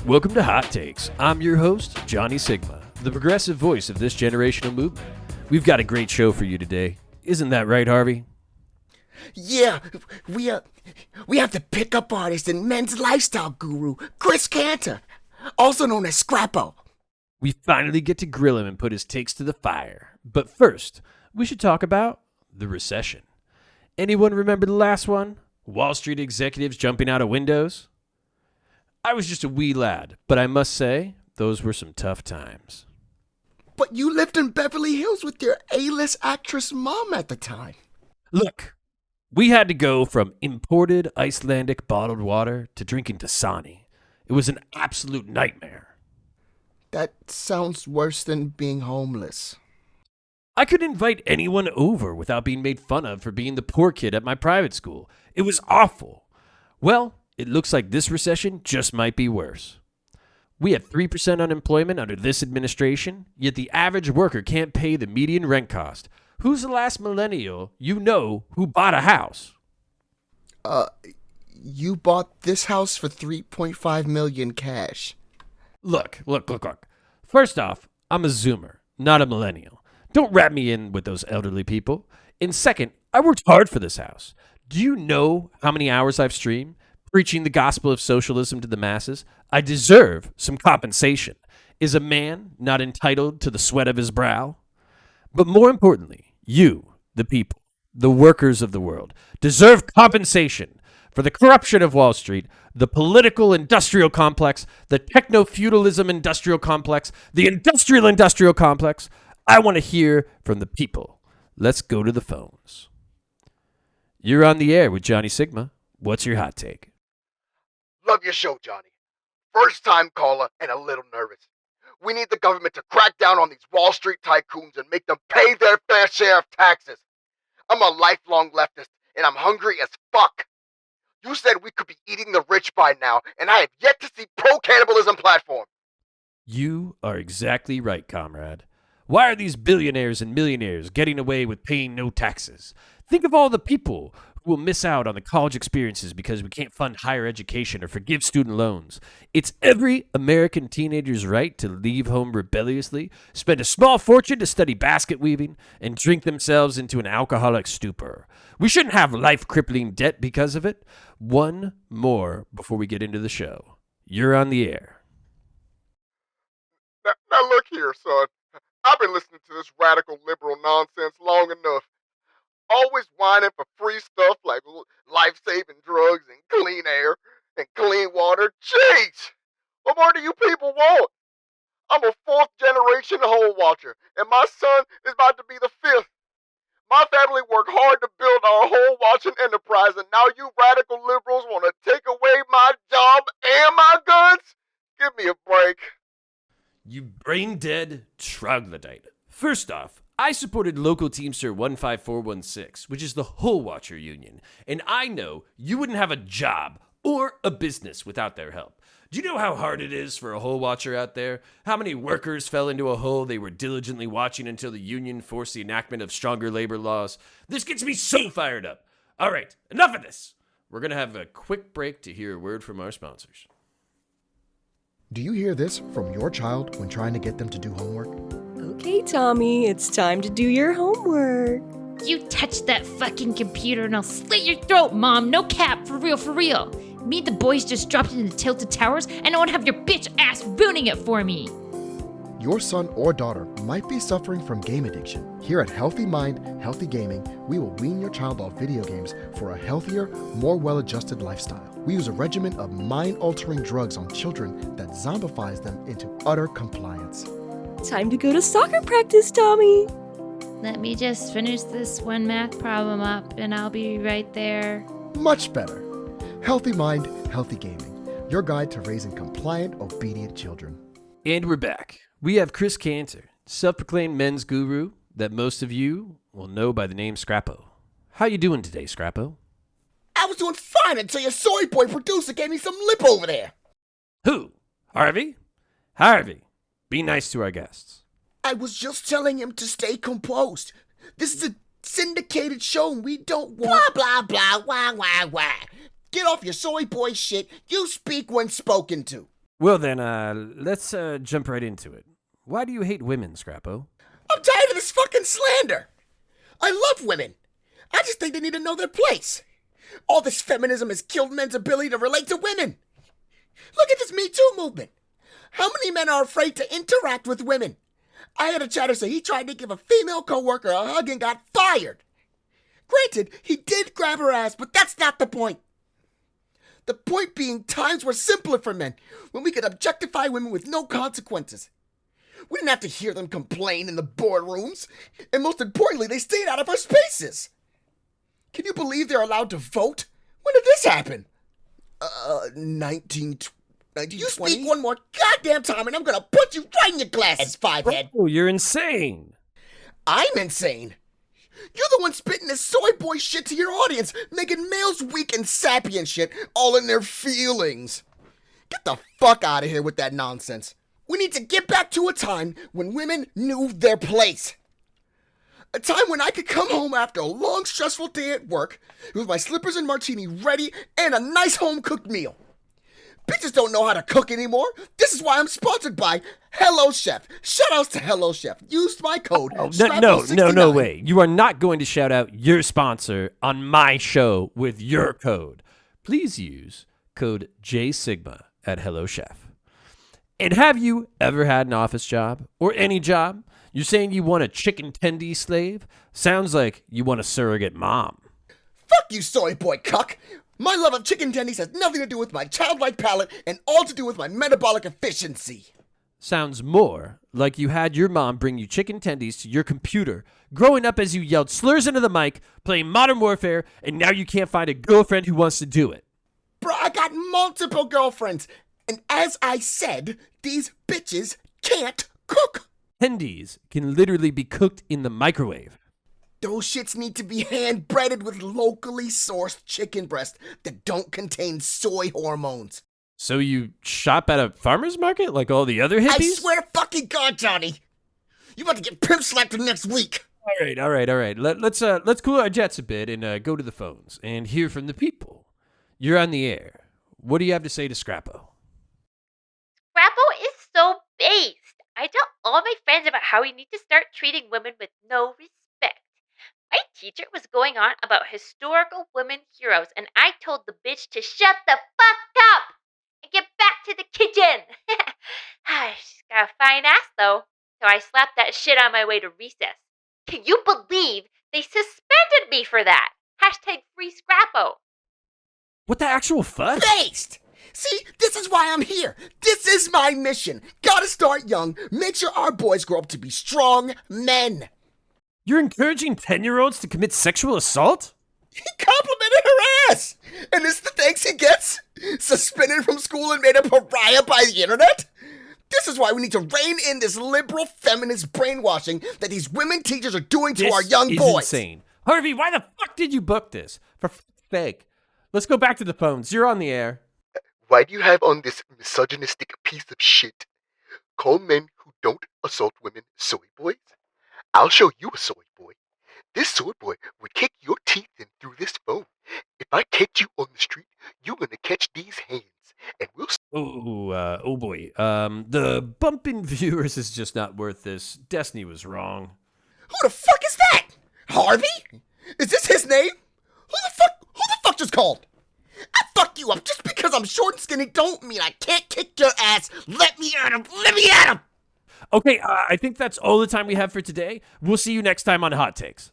Welcome to Hot Takes. I'm your host, Johnny Sigma, the progressive voice of this generational movement. We've got a great show for you today. Isn't that right, Harvey? Yeah, we have the pickup artist and men's lifestyle guru, Chris Cantor, also known as Scrappo. We finally get to grill him and put his takes to the fire. But first, we should talk about the recession. Anyone remember the last one? Wall Street executives jumping out of windows? I was just a wee lad, but I must say, those were some tough times. But you lived in Beverly Hills with your A-list actress mom at the time. Look, we had to go from imported Icelandic bottled water to drinking Dasani. It was an absolute nightmare. That sounds worse than being homeless. I could invite anyone over without being made fun of for being the poor kid at my private school. It was awful. Well, it looks like this recession just might be worse. We have 3% unemployment under this administration, yet the average worker can't pay the median rent cost. Who's the last millennial you know who bought a house? You bought this house for $3.5 million cash. Look. First off, I'm a Zoomer, not a millennial. Don't wrap me in with those elderly people. And second, I worked hard for this house. Do you know how many hours I've streamed? Preaching the gospel of socialism to the masses? I deserve some compensation. Is a man not entitled to the sweat of his brow? But more importantly, you, the people, the workers of the world, deserve compensation for the corruption of Wall Street, the political industrial complex, the techno-feudalism industrial complex, the industrial complex. I want to hear from the people. Let's go to the phones. You're on the air with Johnny Sigma. What's your hot take? Love your show, Johnny. First time caller and a little nervous. We need the government to crack down on these Wall Street tycoons and make them pay their fair share of taxes. I'm a lifelong leftist and I'm hungry as fuck. You said we could be eating the rich by now, and I have yet to see pro-cannibalism platform. You are exactly right, comrade. Why are these billionaires and millionaires getting away with paying no taxes? Think of all the people who will miss out on the college experiences because we can't fund higher education or forgive student loans. It's every American teenager's right to leave home rebelliously, spend a small fortune to study basket weaving, and drink themselves into an alcoholic stupor. We shouldn't have life-crippling debt because of it. One more before we get into the show. You're on the air. Now look here, son. I've been listening to this radical liberal nonsense long enough. Always whining for free stuff like life-saving drugs and clean air and clean water. Jeez! What more do you people want? I'm a fourth generation hole watcher, and my son is about to be the fifth. My family worked hard to build our hole watching enterprise, and now you radical liberals want to take away my job and my guns? Give me a break. You brain-dead troglodyte. First off, I supported local Teamster 15416, which is the Hull Watcher Union, and I know you wouldn't have a job or a business without their help. Do you know how hard it is for a hull watcher out there? How many workers fell into a hole they were diligently watching until the union forced the enactment of stronger labor laws? This gets me so fired up. All right, enough of this. We're going to have a quick break to hear a word from our sponsors. Do you hear this from your child when trying to get them to do homework? Okay, Tommy, it's time to do your homework. You touch that fucking computer and I'll slit your throat, Mom. No cap, for real. Me and the boys just dropped into Tilted Towers and I won't have your bitch ass ruining it for me. Your son or daughter might be suffering from game addiction. Here at Healthy Mind, Healthy Gaming, we will wean your child off video games for a healthier, more well-adjusted lifestyle. We use a regimen of mind-altering drugs on children that zombifies them into utter compliance. Time to go to soccer practice, Tommy. Let me just finish this one math problem up and I'll be right there. Much better. Healthy Mind, Healthy Gaming, your guide to raising compliant, obedient children. And we're back. We have Chris Cantor, self-proclaimed men's guru that most of you will know by the name Scrappo. How you doing today, Scrappo? I was doing fine until your soy boy producer gave me some lip over there. Who? Harvey? Harvey, be nice to our guests. I was just telling him to stay composed. This is a syndicated show and we don't want... Blah, blah, blah, wah. Get off your soy boy shit. You speak when spoken to. Well then, let's jump right into it. Why do you hate women, Scrappo? I'm tired of this fucking slander. I love women. I just think they need to know their place. All this feminism has killed men's ability to relate to women. Look at this Me Too movement. How many men are afraid to interact with women? I had a chatter say he tried to give a female coworker a hug and got fired. Granted, he did grab her ass, but that's not the point. The point being, times were simpler for men, when we could objectify women with no consequences. We didn't have to hear them complain in the boardrooms, and most importantly, they stayed out of our spaces. Can you believe they're allowed to vote? When did this happen? 1920? You speak one more goddamn time and I'm gonna put you right in your glasses, fivehead. Oh, you're insane. I'm insane. You're the one spitting this soy boy shit to your audience, making males weak and sappy and shit, all in their feelings. Get the fuck out of here with that nonsense. We need to get back to a time when women knew their place. A time when I could come home after a long, stressful day at work with my slippers and martini ready and a nice home-cooked meal. Bitches don't know how to cook anymore. This is why I'm sponsored by Hello Chef. Shoutouts to Hello Chef. Used my code. No, Scrappo69. way. You are not going to shout out your sponsor on my show with your code. Please use code JSigma at Hello Chef. And have you ever had an office job or any job? You're saying you want a chicken tendy slave? Sounds like you want a surrogate mom. Fuck you, soy boy cuck. My love of chicken tendies has nothing to do with my childlike palate and all to do with my metabolic efficiency. Sounds more like you had your mom bring you chicken tendies to your computer, growing up as you yelled slurs into the mic, playing Modern Warfare, and now you can't find a girlfriend who wants to do it. Bro, I got multiple girlfriends. And as I said, these bitches can't cook. Tendies can literally be cooked in the microwave. Those shits need to be hand-breaded with locally sourced chicken breasts that don't contain soy hormones. So you shop at a farmer's market like all the other hippies? I swear to fucking God, Johnny. You about to get pimp slapped next week. All right. Let's cool our jets a bit and go to the phones and hear from the people. You're on the air. What do you have to say to Scrappo? Scrappo is so based. I tell all my friends about how we need to start treating women with no respect. My teacher was going on about historical women heroes, and I told the bitch to shut the fuck up and get back to the kitchen. She's got a fine ass, though, so I slapped that shit on my way to recess. Can you believe they suspended me for that? Hashtag free Scrappo. What the actual fuck? Based! See, this is why I'm here. This is my mission. Gotta start young, make sure our boys grow up to be strong men. You're encouraging 10-year-olds to commit sexual assault? He complimented her ass! And this is the thanks he gets? Suspended from school and made a pariah by the internet? This is why we need to rein in this liberal feminist brainwashing that these women teachers are doing to our young This boys. is insane. Harvey, why the fuck did you book this? For fuck's sake. Let's go back to the phones. You're on the air. Why do you have on this misogynistic piece of shit? Call men who don't assault women soy boys? I'll show you a soy boy. This soy boy would kick your teeth in through this phone. If I catch you on the street, you're gonna catch these hands, and we'll... Oh boy. The bump in viewers is just not worth this. Destiny was wrong. Who the fuck is that? Harvey? Is this his name? Who the fuck just called? I fuck you up just because I'm short and skinny don't mean I can't kick your ass. Let me at him. Let me at him. Okay, I think that's all the time we have for today. We'll see you next time on Hot Takes.